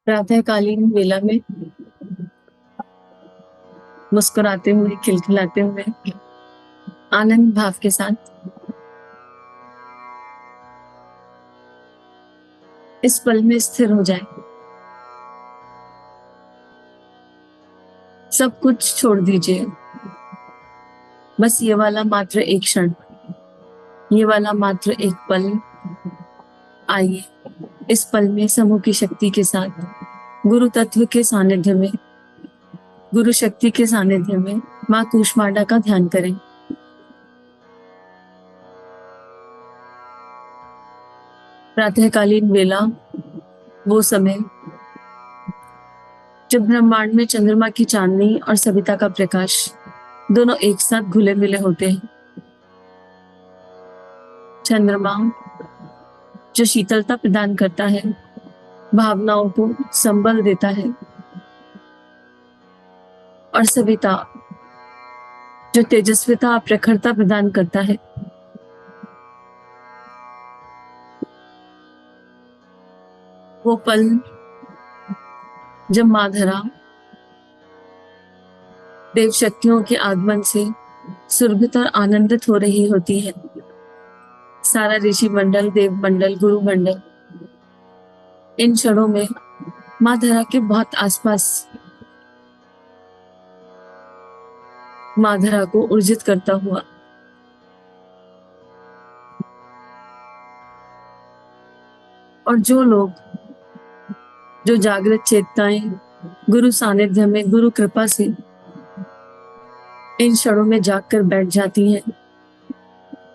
प्रातःकालीन वेला में मुस्कुराते हुए, खिलखिलाते हुए, आनंद भाव के साथ इस पल में स्थिर हो जाए। सब कुछ छोड़ दीजिए। बस ये वाला मात्र एक क्षण, ये वाला मात्र एक पल। आइए इस पल में समूह की शक्ति के साथ गुरु तत्व के सानिध्य में, गुरु शक्ति के सानिध्य में माँ कूष्मांडा का ध्यान करें। प्रातःकालीन वेला वो समय जब ब्रह्मांड में चंद्रमा की चांदनी और सविता का प्रकाश दोनों एक साथ घुले मिले होते हैं। चंद्रमा जो शीतलता प्रदान करता है, भावनाओं को संबल देता है, और सविता जो तेजस्विता और प्रखरता प्रदान करता है। वो पल जब माधरा देव शक्तियों के आगमन से सुरभित और आनंदित हो रही होती है। सारा ऋषि मंडल, देव मंडल, गुरु मंडल इन क्षणों में माधरा के बहुत आसपास माधरा को ऊर्जित करता हुआ और जो लोग, जो जागृत चेतनाएं गुरु सानिध्य में, गुरु कृपा से इन क्षणों में जागकर बैठ जाती हैं,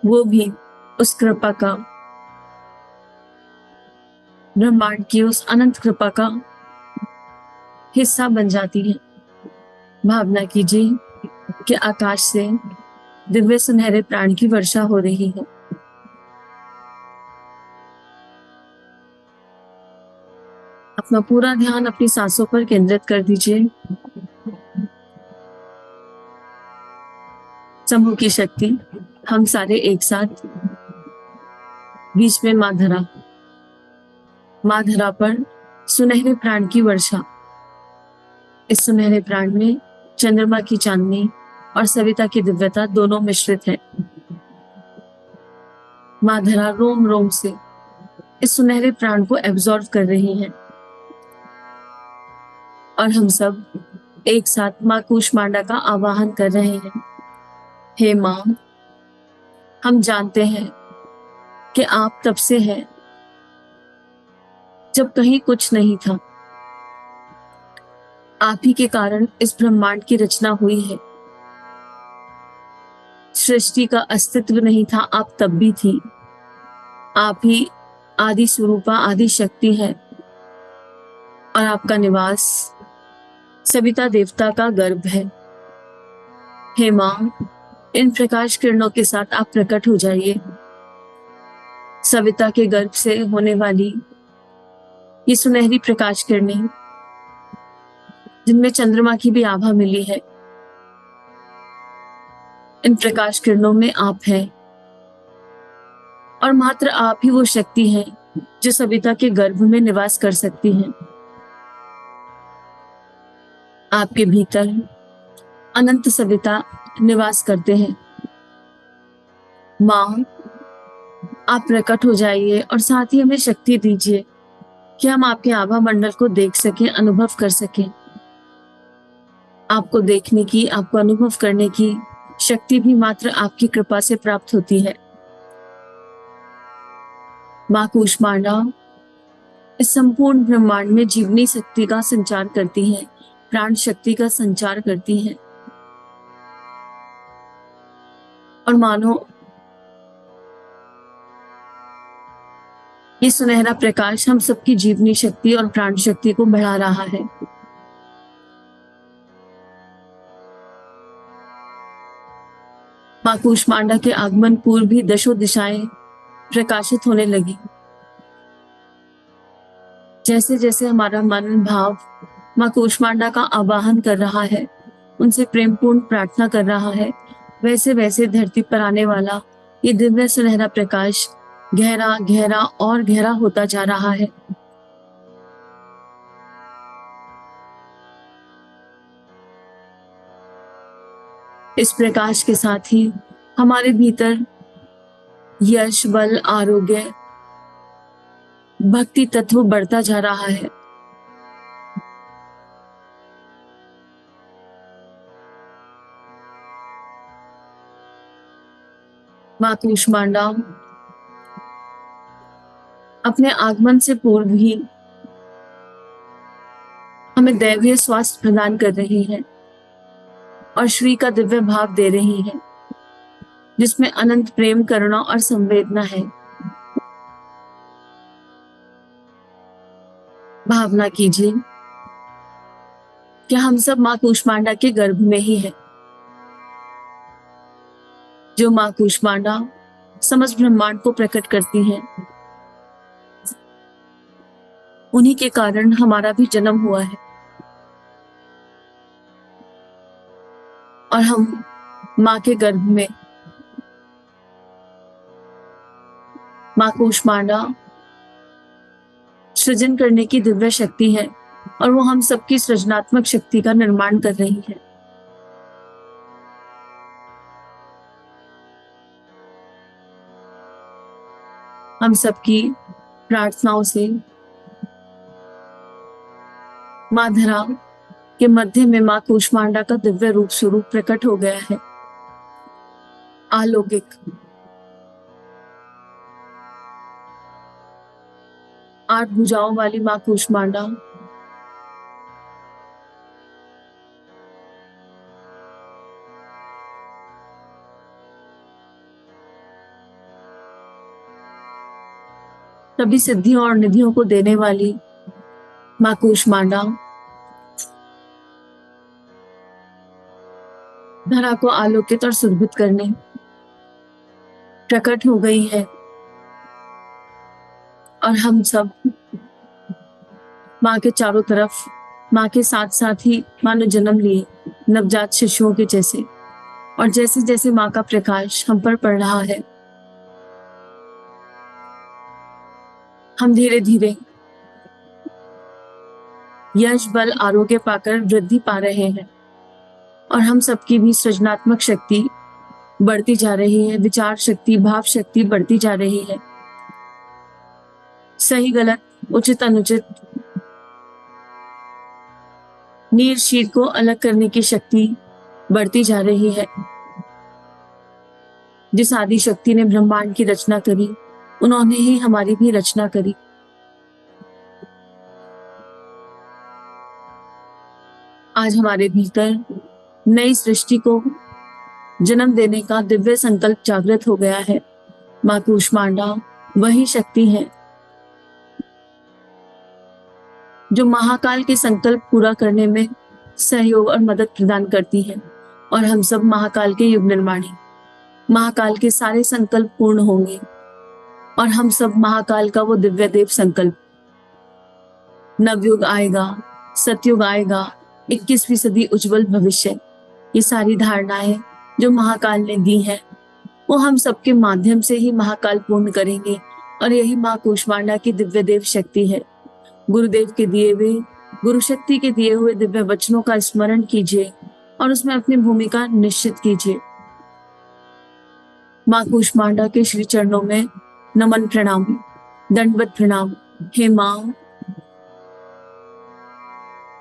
वो भी उस कृपा का, ब्रह्मांड की उस अनंत कृपा का हिस्सा बन जाती है। भावना कीजिए कि आकाश से दिव्य सुनहरे प्राण की वर्षा हो रही है। अपना पूरा ध्यान अपनी सांसों पर केंद्रित कर दीजिए। समूह की शक्ति, हम सारे एक साथ, बीच में माधरा, माधरा पर सुनहरे प्राण की वर्षा। इस सुनहरे प्राण में चंद्रमा की चांदनी और सविता की दिव्यता दोनों मिश्रित है। माधरा रोम रोम से इस सुनहरे प्राण को एब्जॉर्ब कर रही है और हम सब एक साथ माँ कूष्मांडा का आवाहन कर रहे हैं। हे माँ, हम जानते हैं कि आप तब से हैं जब कहीं कुछ नहीं था। आप ही के कारण इस ब्रह्मांड की रचना हुई है। सृष्टि का अस्तित्व नहीं था, आप तब भी थी। आप ही आदि स्वरूपा, आदि शक्ति है और आपका निवास सविता देवता का गर्भ है। हे माँ, इन प्रकाश किरणों के साथ आप प्रकट हो जाइए। सविता के गर्भ से होने वाली ये सुनहरी प्रकाश किरणें, जिनमें चंद्रमा की भी आभा मिली है, इन प्रकाश किरणों में आप हैं और मात्र आप ही वो शक्ति हैं जो सविता के गर्भ में निवास कर सकती हैं। आपके भीतर अनंत सविता निवास करते हैं। माँ, आप प्रकट हो जाइए और साथ ही हमें शक्ति दीजिए कि हम आपके आभा मंडल को देख सकें, अनुभव कर सकें। आपको देखने की, आपको अनुभव करने की शक्ति भी मात्र आपकी कृपा से प्राप्त होती है। माँ कूष्मांडा इस संपूर्ण ब्रह्मांड में जीवनी शक्ति का संचार करती है, प्राण शक्ति का संचार करती है और मानो ये सुनहरा प्रकाश हम सबकी जीवनी शक्ति और प्राण शक्ति को बढ़ा रहा है। माँ कूष्मांडा के आगमन पूर्व भी दशों दिशाएं प्रकाशित होने लगी। जैसे जैसे हमारा मन भाव माँ कूष्मांडा का आवाहन कर रहा है, उनसे प्रेमपूर्ण प्रार्थना कर रहा है, वैसे वैसे धरती पर आने वाला ये दिव्य सुनहरा प्रकाश गहरा गहरा और गहरा होता जा रहा है। इस प्रकाश के साथ ही हमारे भीतर यश, बल, आरोग्य, भक्ति तत्व बढ़ता जा रहा है। माँ कूष्मांडा अपने आगमन से पूर्व ही हमें दैवीय स्वास्थ्य प्रदान कर रही है और श्री का दिव्य भाव दे रही है, जिसमें अनंत प्रेम, करुणा और संवेदना है। भावना कीजिए कि हम सब माँ कूष्मांडा के गर्भ में ही है। जो माँ कूष्मांडा समस्त ब्रह्मांड को प्रकट करती हैं, उन्हीं के कारण हमारा भी जन्म हुआ है और हम माँ के गर्भ में माँ कूष्मांडा सृजन करने की दिव्य शक्ति है और वो हम सबकी सृजनात्मक शक्ति का निर्माण कर रही है। हम सबकी प्रार्थनाओं से माँ धरा के मध्य में माँ कूष्मांडा का दिव्य रूप स्वरूप प्रकट हो गया है। अलौकिक 8 भुजाओं वाली माँ कूष्मांडा सभी सिद्धियों और निधियों को देने वाली माँ कूष्मांडा धरा को आलोकित और सुरभित करने प्रकट हो गई है और हम सब माँ के चारों तरफ माँ के साथ साथ ही माँ ने जन्म लिए नवजात शिशुओं के जैसे, और जैसे जैसे माँ का प्रकाश हम पर पड़ रहा है, हम धीरे धीरे यश, बल, आरोग्य पाकर वृद्धि पा रहे हैं और हम सबकी भी सृजनात्मक शक्ति बढ़ती जा रही है, विचार शक्ति, भाव शक्ति बढ़ती जा रही है। सही गलत, उचित अनुचित, नीर शीर को अलग करने की शक्ति बढ़ती जा रही है। जिस आदि शक्ति ने ब्रह्मांड की रचना करी, उन्होंने ही हमारी भी रचना करी। आज हमारे भीतर नई सृष्टि को जन्म देने का दिव्य संकल्प जागृत हो गया है। माँ कूष्मांडा वही शक्ति है जो महाकाल के संकल्प पूरा करने में सहयोग और मदद प्रदान करती है और हम सब महाकाल के युग निर्माणी। महाकाल के सारे संकल्प पूर्ण होंगे और हम सब महाकाल का वो दिव्य देव संकल्प। नवयुग आएगा, सतयुग आएगा, 21वीं सदी उज्जवल भविष्य, ये सारी धारणाएं जो महाकाल ने दी हैं, वो हम सबके माध्यम से ही महाकाल पूर्ण करेंगे और यही माँ कूष्मांडा की दिव्य देव शक्ति है। गुरुदेव के दिए हुए, गुरु शक्ति के दिए हुए दिव्य वचनों का स्मरण कीजिए और उसमें अपनी भूमिका निश्चित कीजिए। माँ कूष्मांडा के श्री चरणों में नमन प्रणाम, दंडवत प्रणाम। हे माँ,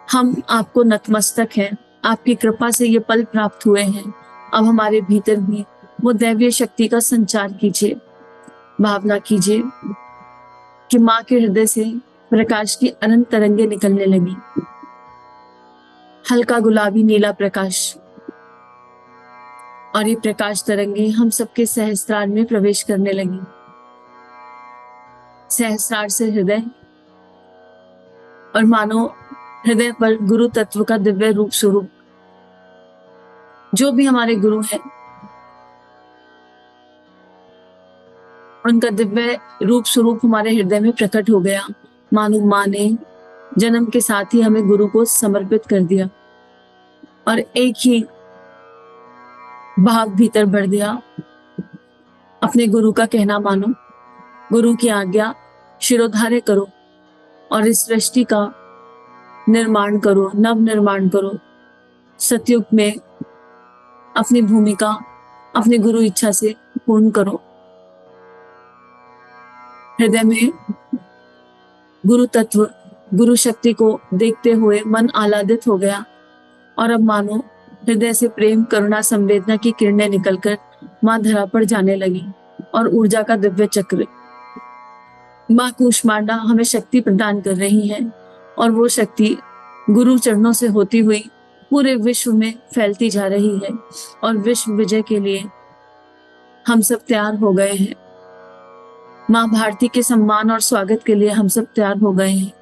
हम आपको नतमस्तक हैं, आपकी कृपा से ये पल प्राप्त हुए हैं। अब हमारे भीतर भी वो दैवीय शक्ति का संचार कीजिए। भावना कीजिए कि माँ के हृदय से प्रकाश की अनंत तरंगे निकलने लगी। हल्का गुलाबी नीला प्रकाश, और ये प्रकाश तरंगे हम सबके सहस्त्रार में प्रवेश करने लगी। सहस्त्रार से हृदय, और मानो हृदय पर गुरु तत्व का दिव्य रूप स्वरूप, जो भी हमारे गुरु हैं, उनका दिव्य रूप स्वरूप हमारे हृदय में प्रकट हो गया। मानो माँ ने जन्म के साथ ही हमें गुरु को समर्पित कर दिया और एक ही भाव भीतर बढ़ गया। अपने गुरु का कहना मानो, गुरु की आज्ञा शिरोधार्य करो और इस सृष्टि का निर्माण करो, नव निर्माण करो। सतयुग में अपनी भूमिका अपनी गुरु इच्छा से पूर्ण करो। हृदय में गुरु तत्व, गुरु शक्ति को देखते हुए मन आह्लादित हो गया और अब मानो हृदय से प्रेम, करुणा, संवेदना की किरणें निकलकर मां धरा पर जाने लगी और ऊर्जा का दिव्य चक्र मां कूष्मांडा हमें शक्ति प्रदान कर रही है और वो शक्ति गुरु चरणों से होती हुई पूरे विश्व में फैलती जा रही है और विश्व विजय के लिए हम सब तैयार हो गए हैं। मां भारती के सम्मान और स्वागत के लिए हम सब तैयार हो गए हैं।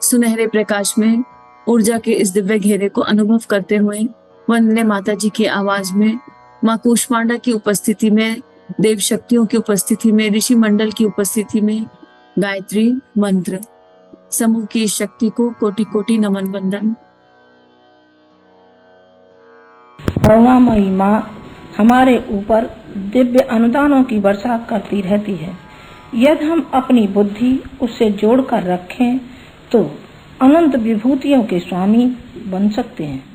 सुनहरे प्रकाश में ऊर्जा के इस दिव्य घेरे को अनुभव करते हुए वंदने माता जी की आवाज में, मां कूष्मांडा की उपस्थिति में, देव शक्तियों की उपस्थिति में, ऋषि मंडल की उपस्थिति में गायत्री मंत्र समूह की शक्ति को कोटि कोटि नमन वंदन। करुणामयी माँ हमारे ऊपर दिव्य अनुदानों की वर्षा करती रहती है। यदि हम अपनी बुद्धि उससे जोड़कर रखें तो अनंत विभूतियों के स्वामी बन सकते हैं।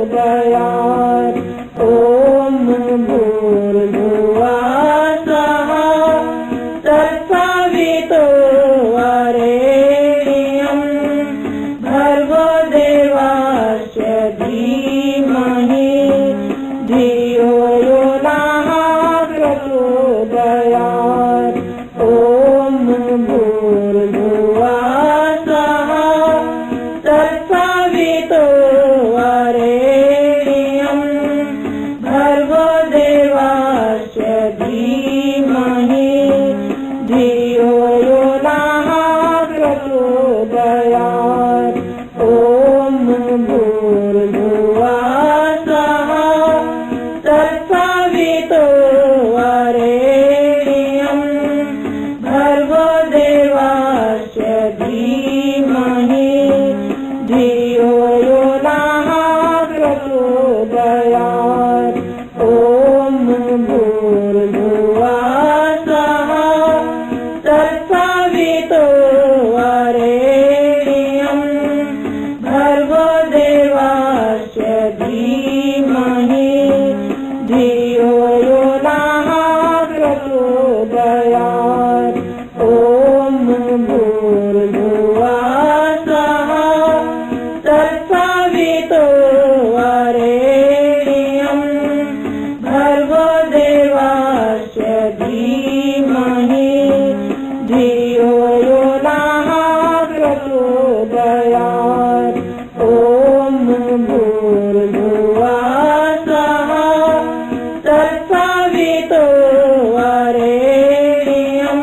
प्रचोदयात्। ॐ भूर्भुवः स्वः तत्सवितुर्वरेण्यं भर्गो देवस्य धीमहि धियो यो नः प्रचोदयात्। ॐ भूर्भुवः स्वः तत्सवितुर्वरेण्यं भर्गो देवस्य धीमहि धियो यो नः प्रचोदयात्। ॐ भूर्भुवः स्वः तत्सवितुर्वरेण्यं भर्गो देवस्य धीमहि धियो यो नः प्रचोदयात्। ॐ भूर्भुवः स्वः तत्सवितुर्वरेण्यं भर्गो देवस्य धीमहि धियो यो नः प्रचोदयात्। ॐ भूर्भुवः स्वः तत्सवितुर्वरेण्यं भर्गो देवस्य धीमहि धियो यो नः प्रचोदयात्। ॐ भूर्भुवः स्वः तत्सवितुर्वरेण्यं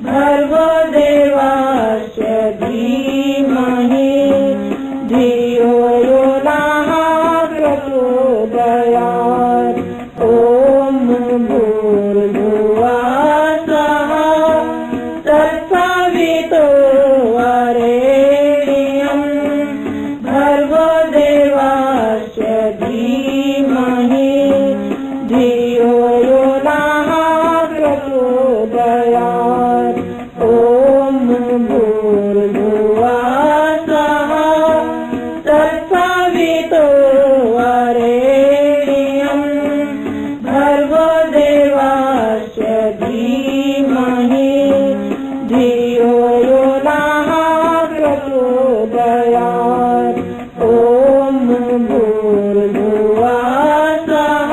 भर्गो देवस्य धीमहि धियो यो नः प्रचोदयात्। ॐ भूर्भुवः स्वः तत्सवितुर्वरेण्यं भर्गो देवस्य धीमहि धियो यो नः प्रचोदयात्। ॐ भूर्भुवः स्वः तत्सवितुर्वरेण्यं भर्गो देवस्य धीमहि धियो यो नः प्रचोदयात्। ॐ भूर्भुवः स्वः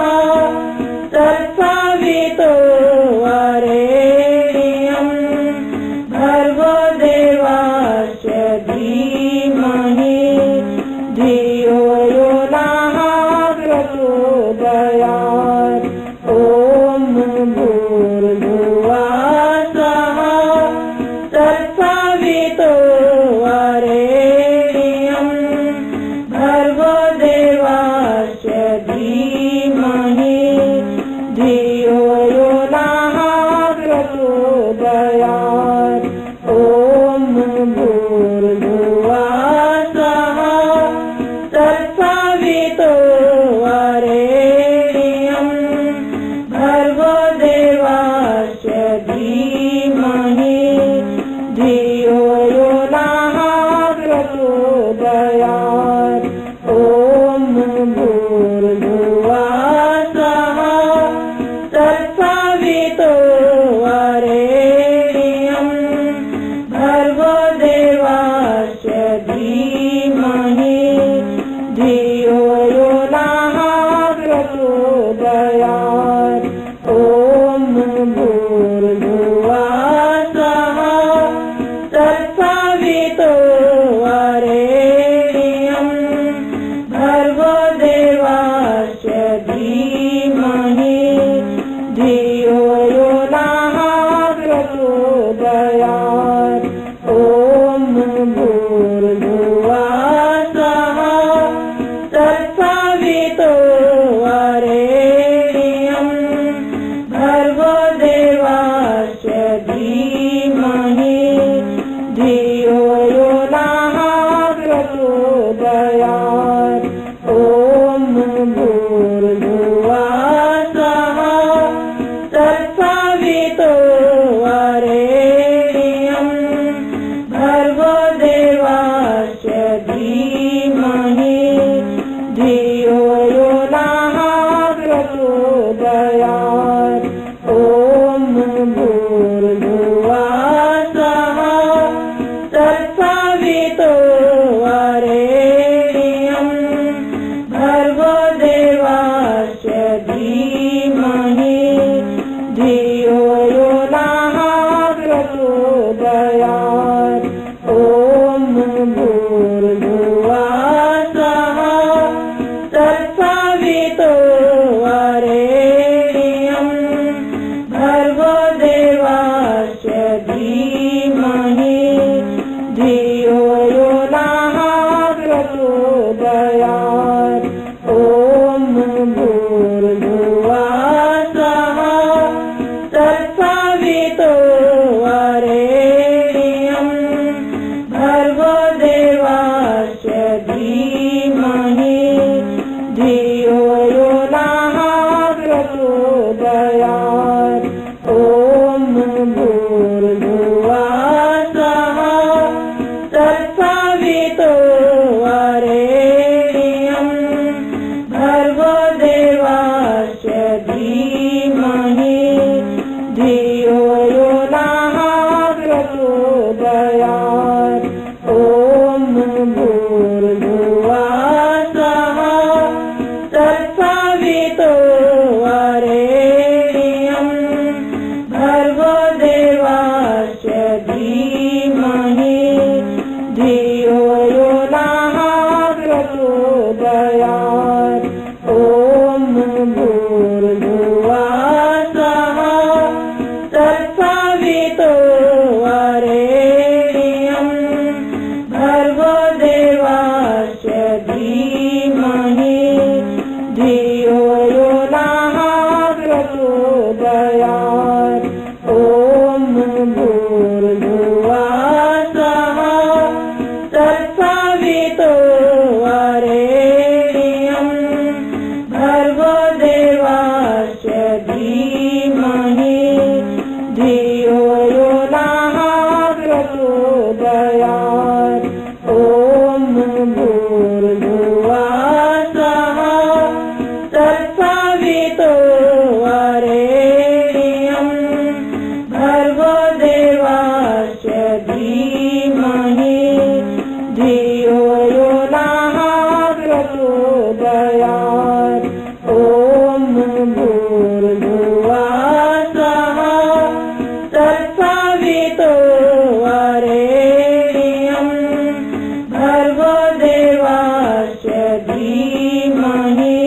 तत्सवितुर्वरेण्यं भर्गो देवस्य धीमहि धियो यो नः प्रचोदयात्। ॐ भूर्भुवः स्वः तत्सवितुर्वरेण्यं भर्गो देवस्य धीमहि धियो यो नः प्रचोदयात्। ॐ भूर्भुवः स्वः तत्सवितुर्वरेण्यं भर्गो देवस्य धीमहि धियो यो नः प्रचोदयात्। ॐ भूर्भुवः स्वः तत्सवितुर्वरेण्यं भर्गो देवस्य धीमहि धियो यो नः प्रचोदयात्। ॐ भूर्भुवः स्वः तत्सवितुर्वरेण्यं भर्गो देवस्य धीमहि धियो यो नः प्रचोदयात्। ॐ भूर्भुवः स्वः तत्सवितुर्वरेण्यं भर्गो देवस्य धीमहि धियो यो नः प्रचोदयात्। ॐ भूर्भुवः स्वः तत्सवितुर्वरेण्यं भर्गो देवस्य धीमहि धियो प्रचोदयात्। ॐ भूर्भुवः स्वः तत्सवितुर्वरेण्यं भर्गो देवस्य धीमहि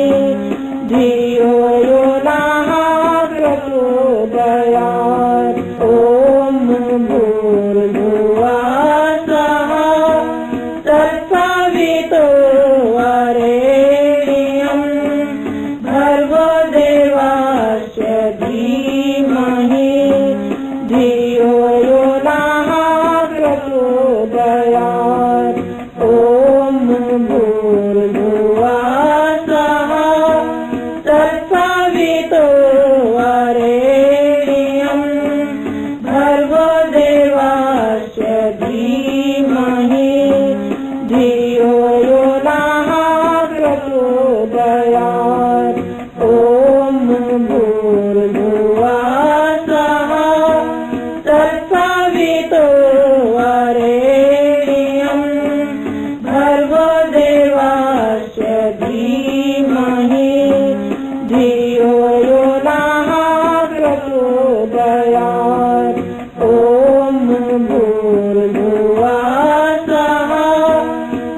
धियो यो नः प्रचोदयात्। ॐ भूर्भुवः स्वः तत्सवितुर्वरेण्यं भर्गो देवस्य धीमहि धियो यो नः प्रचोदयात्। ॐ भूर्भुवः स्वः तत्सवितुर्वरेण्यं भर्गो देवस्य धीमहि धियो यो नः प्रचोदयात्। ॐ भूर्भुवः स्वः तत्सवितुर्वरेण्यं भर्गो देवस्य धीमहि धियो यो नः प्रचोदयात्। ॐ भूर्भुवः स्वः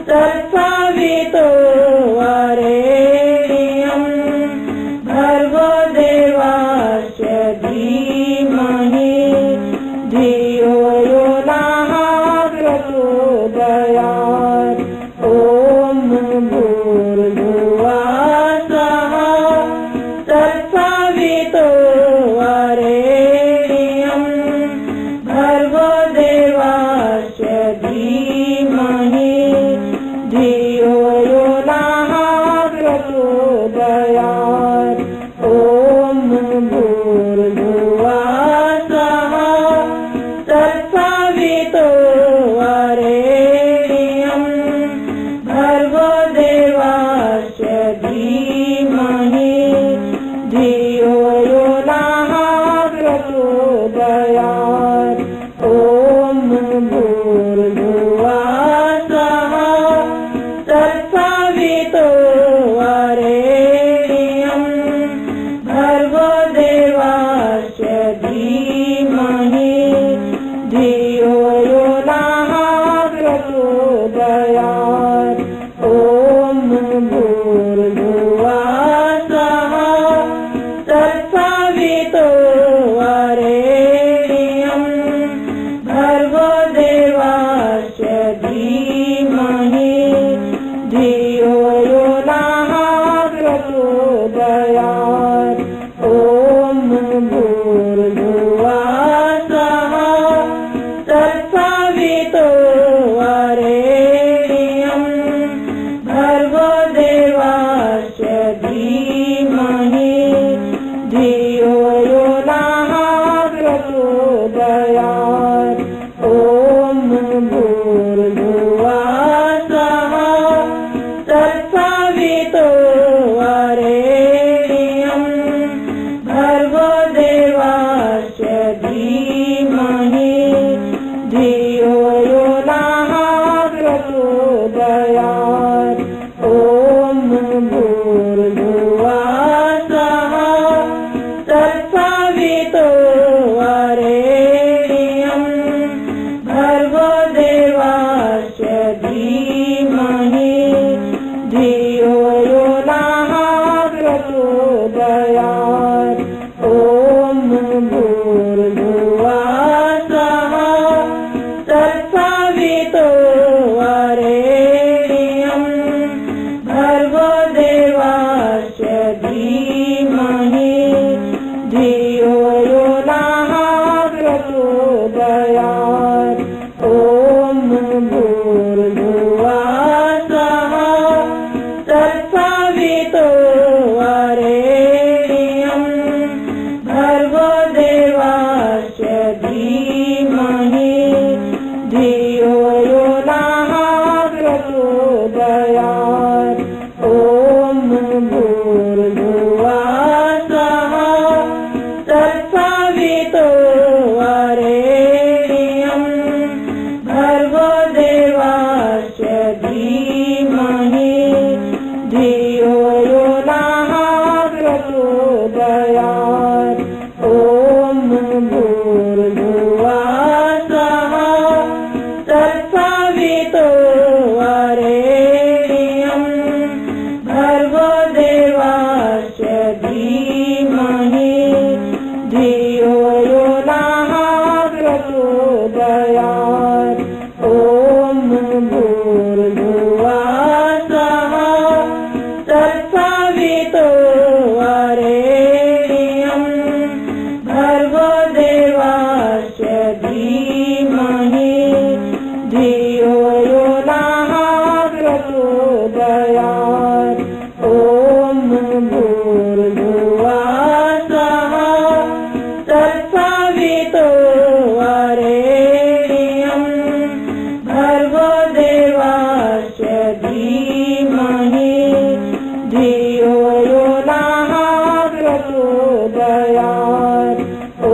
तत्सवितुर्वरेण्यं भर्गो देवस्य धीमहि धियो यो नः प्रचोदयात्। ॐ भूर्भुवः स्वः तत्सवितुर्वरेण्यं भर्गो देवस्य धीमहि धियो यो नः प्रचोदयात्। ॐ भूर्भुवः स्वः तत्सवितुर्वरेण्यं भर्गो देवस्य धीमहि धियो यो नः प्रचोदयात्। ॐ भूर्भुवः स्वः तत्सवितुर्वरेण्यं धियो यो नः प्रचोदयात्। ॐ भूर्भुवः स्वः तत्सवितुर्वरेण्यं भर्गो देवस्य धीमहि धियो यो नः प्रचोदयात्। ॐ भूर्भुवः स्वः तत्सवितुर्वरेण्यं भर्गो देवस्य धीमहि धियो यो नः प्रचोदयात्। ॐ भूर्भुवः स्वः तत्सवितुर्वरेण्यं भर्गो देवस्य धीमहि धियो यो नः प्रचोदयात्। ॐ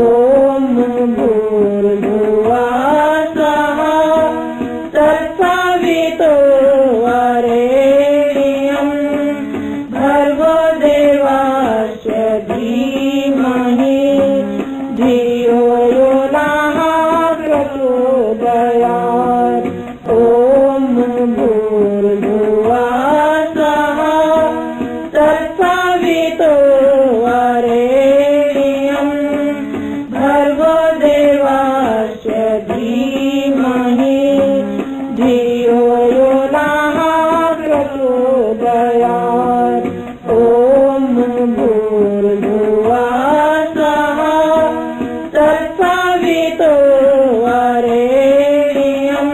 भूर्भुवः स्वः तत्सवितुर्वरेण्यं भर्गो देवस्य धीमहि धियो यो नः प्रचोदयात्। ॐ भूर्भुवः स्वः तत्सवितुर्वरेण्यं भर्गो देवस्य धीमहि धियो यो नः प्रचोदयात्। ॐ भूर्भुवः स्वः तत्सवितुर्वरेण्यं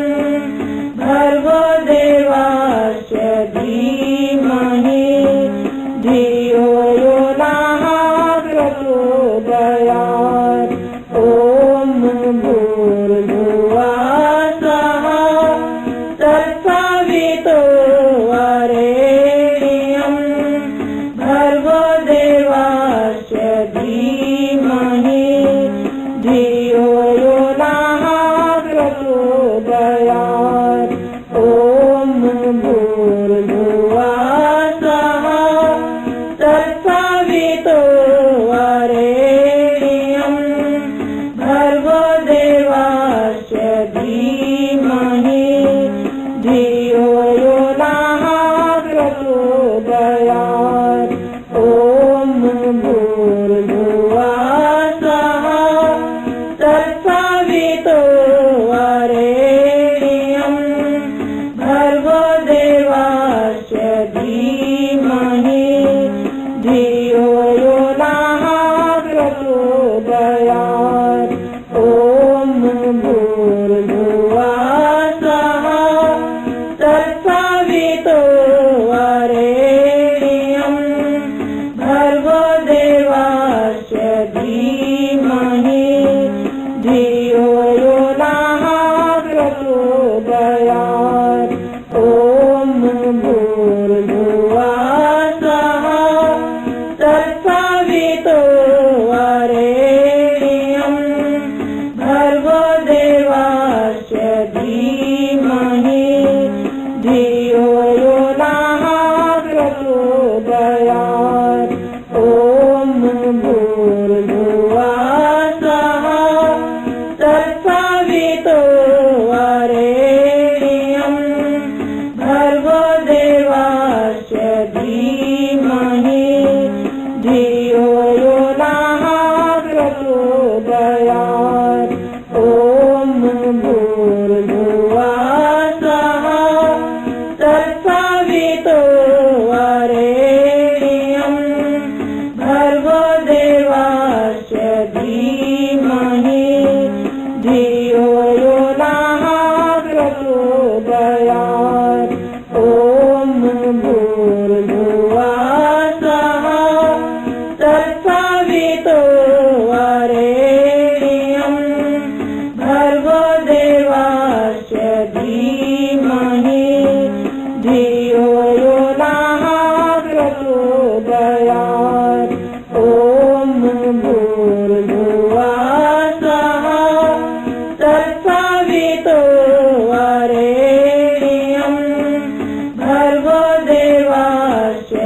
भर्गो देवस्य धीमहि धियो यो नः प्रचोदयात्। ॐ भूर्भुवः स्वः तत्सवितुर्वरेण्यं भर्गो देवस्य धीमहि धियो यो नः प्रचोदयात्। ॐ भूर्भुवः स्वः तत्सवितुर्वरेण्यं भर्गो देवस्य धीमहि धियो यो नः प्रचोदयात्। ॐ भूर्भुवः स्वः तत्सवितुर्वरेण्यं भर्गो देवस्य धीमहि धियो यो नः प्रचोदयात्। ॐ भूर्भुवः स्वः तत्सवितुर्वरेण्यं भर्गो देवस्य धीमहि धियो यो नः प्रचोदयात्। ॐ भूर्भुवः स्वः तत्सवितुर्वरेण्यं भर्गो देवस्य धीमहि धियो यो नः प्रचोदयात्। ॐ भूर्भुवः स्वः तत्सवितुर्वरेण्यं भर्गो देवस्य धीमहि धियो यो नः प्रचोदयात्। ॐ भूर्भुवः स्वः तत्सवितुर्वरेण्यं भर्गो देवस्य धीमहि धियो यो नः प्रचोदयात्। ॐ भूर्भुवः स्वः तत्सवितुर्वरेण्यं भर्गो देवस्य धीमहि धियो यो नः प्रचोदयात्। ॐ भूर्भुवः स्वः तत्सवितुर्वरेण्यं भर्गो देवस्य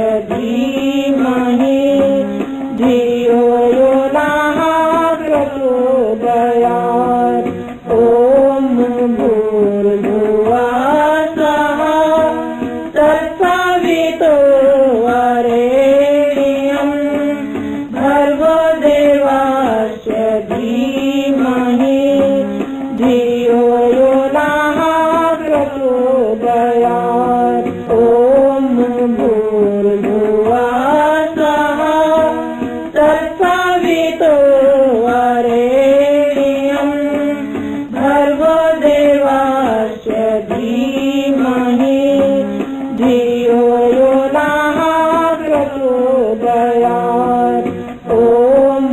प्रचोदयात्। ॐ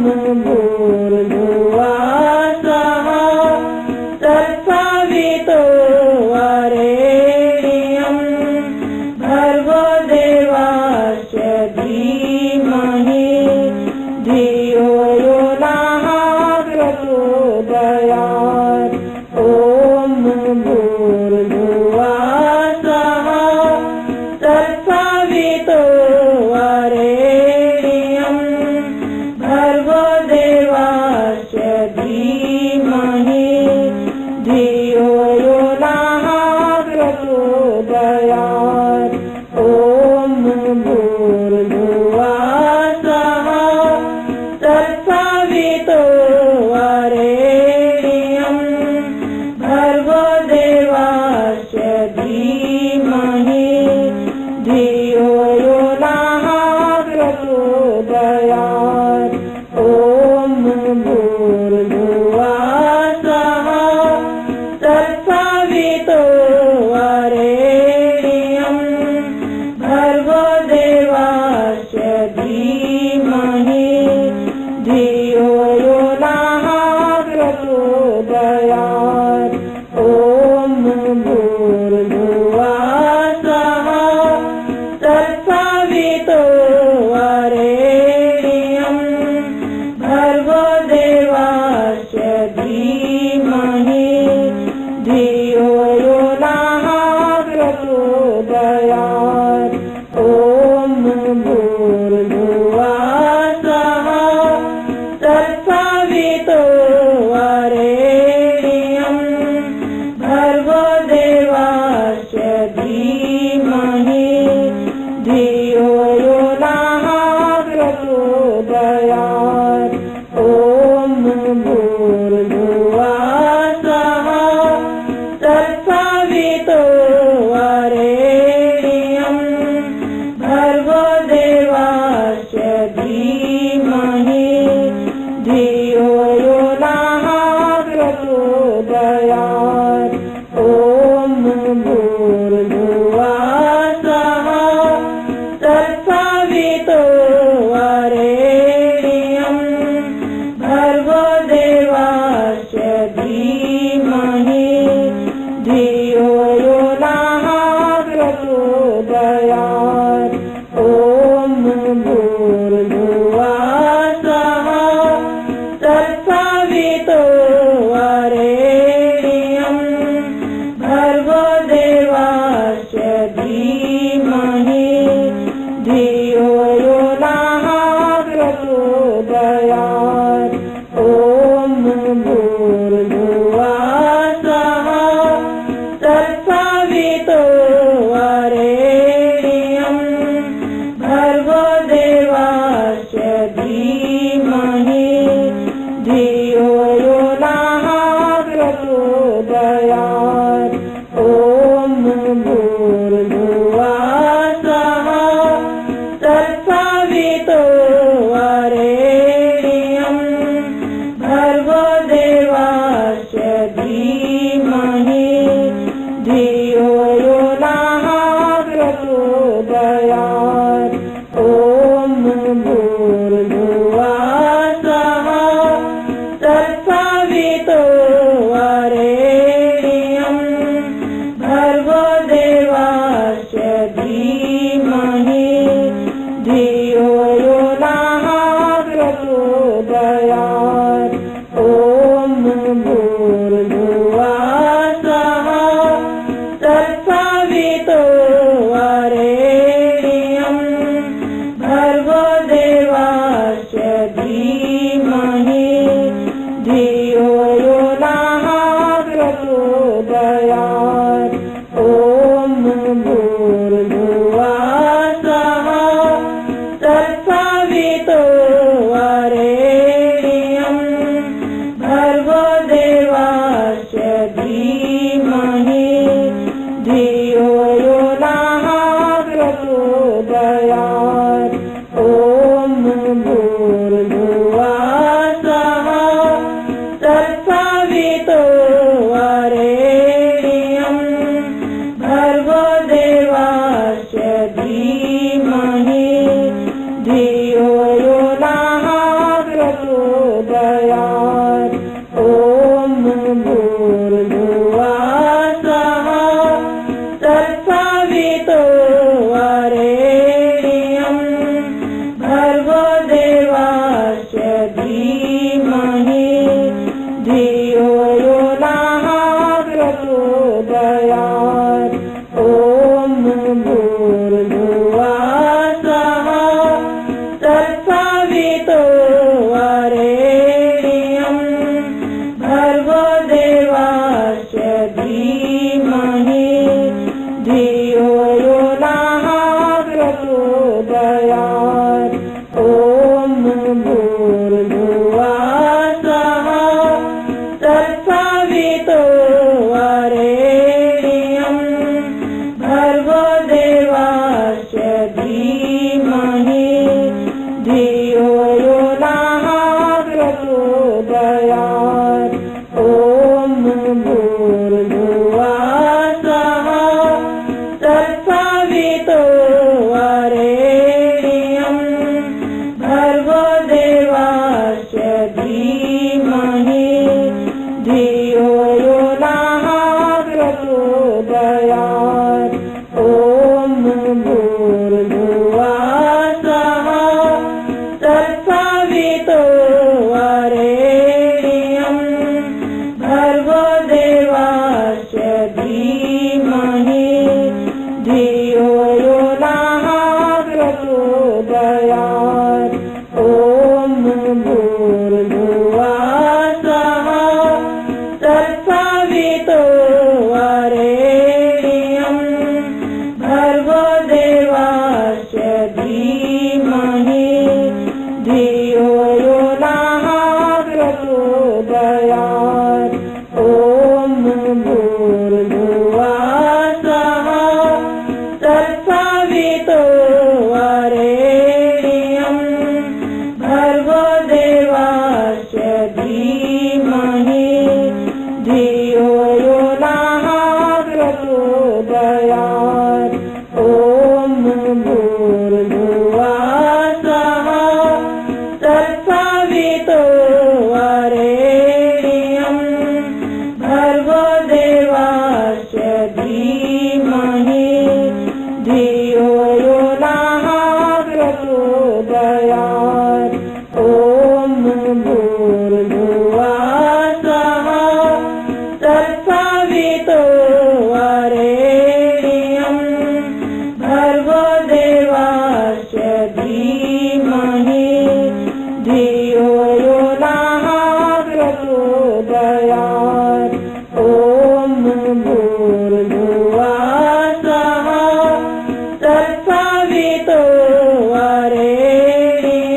भूर्भुवः स्वः तत्सवितुर्वरेण्यं भर्गो देवस्य धीमहि धियो यो नः प्रचोदयात्। ॐ भूर्भुवः स्वः तत्सवितुर्वरेण्यं भर्गो देवस्य धीमहि धियो यो नः प्रचोदयात्। ॐ भूर्भुवः स्वः तत्सवितुर्वरेण्यं भर्गो देवस्य धीमहि धियो यो नः प्रचोदयात्। ॐ भूर्भुवः स्वः तत्सवितुर्वरेण्यं भर्गो देवस्य धीमहि धियो यो नः प्रचोदयात्। ॐ भूर्भुवः स्वः तत्सवितुर्वरेण्यं भर्गो देवस्य धीमहि धियो यो नः प्रचोदयात्। ॐ भूर्भुवः स्वः तत्सवितुर्वरेण्यं भर्गो देवस्य धीमहि धियो यो नः प्रचोदयात्। ॐ भूर्भुवः स्वः तत्सवितुर्वरेण्यं भर्गो देवस्य धीमहि धियो यो नः प्रचोदयात्। ॐ भूर्भुवः स्वः तत्सवितुर्वरेण्यं भर्गो देवस्य धीमहि धियो यो नः प्रचोदयात्। ॐ भूर्भुवः स्वः तत्सवितुर्वरेण्यं भर्गो देवस्य धीमहि धियो यो नः प्रचोदयात्। ॐ भूर्भुवः स्वः तत्सवितुर्वरेण्यं भर्गो देवस्य धीमहि धियो यो नः प्रचोदयात्। ॐ भूर्भुवः स्वः तत्सवितुर्वरेण्यं भर्गो देवस्य धीमहि धियो यो नः प्रचोदयात्। ॐ भूर्भुवः स्वः तत्सवितुर्वरेण्यं भर्गो देवस्य धीमहि धियो यो नः प्रचोदयात्। ॐ भूर्भुवः स्वः तत्सवितुर्वरेण्यं भर्गो देवस्य धीमहि धियो यो नः प्रचोदयात्। ॐ भूर्भुवः स्वः तत्सवितुर्वरेण्यं धियो यो नः प्रचोदयात्। ॐ भूर्भुवः स्वः तत्सवितुर्वरेण्यं भर्गो देवस्य धीमहि धियो यो नः प्रचोदयात्। ॐ भूर्भुवः स्वः तत्सवितुर्वरेण्यं भर्गो देवस्य धीमहि धियो यो नः प्रचोदयात्। ॐ भूर्भुवः स्वः तत्सवितुर्वरेण्यं भर्गो देवस्य धीमहि धियो यो नः प्रचोदयात्। ॐ भूर्भुवः स्वः तत्सवितुर्वरेण्यं भर्गो देवस्य धीमहि धियो यो नः प्रचोदयात्। ॐ भूर्भुवः स्वः तत्सवितुर्वरेण्यं भर्गो देवस्य धीमहि धियो यो नः प्रचोदयात्। ॐ भूर्भुवः स्वः तत्सवितुर्वरेण्यं भर्गो देवस्य धीमहि धियो यो नः प्रचोदयात्। ॐ भूर्भुवः स्वः तत्सवितुर्वरेण्यं भर्गो देवस्य धीमहि धियो यो नः प्रचोदयात्। ॐ भूर्भुवः स्वः तत्सवितुर्वरेण्यं भर्गो देवस्य धीमहि धियो यो नः प्रचोदयात्। ॐ भूर्भुवः स्वः तत्सवितुर्वरेण्यं भर्गो देवस्य धीमहि धियो यो नः प्रचोदयात्। ॐ भूर्भुवः स्वः तत्सवितुर्वरेण्यं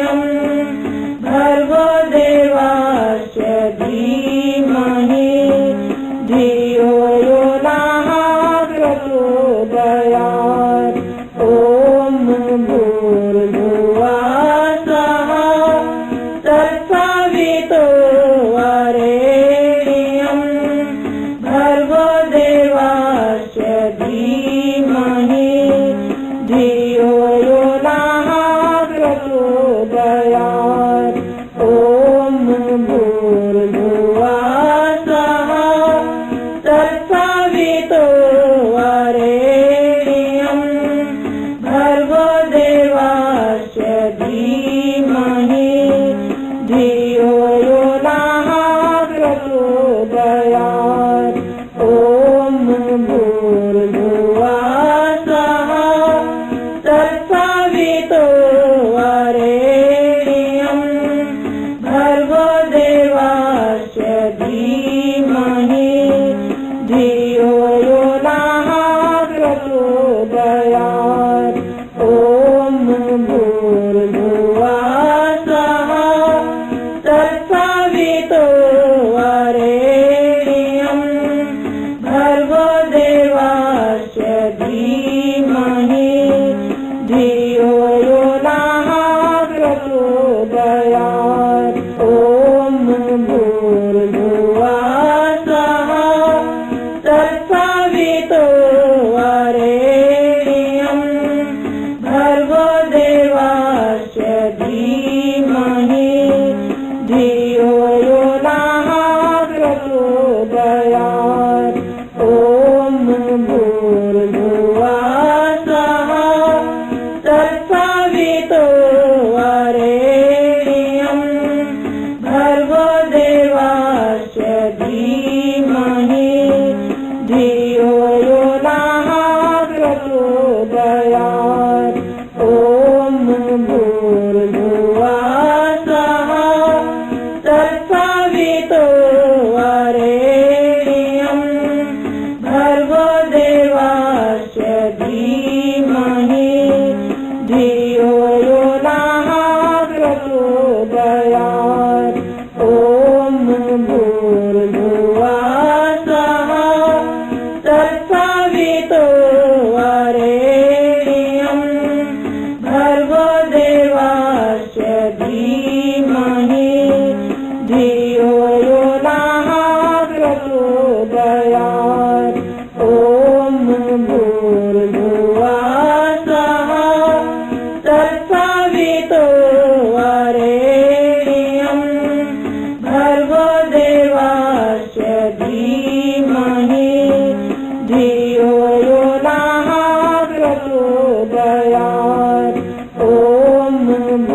पितो वरेण्यं भर्गो देवस्य धीमहि धियो यो नः प्रचोदयात्। ॐ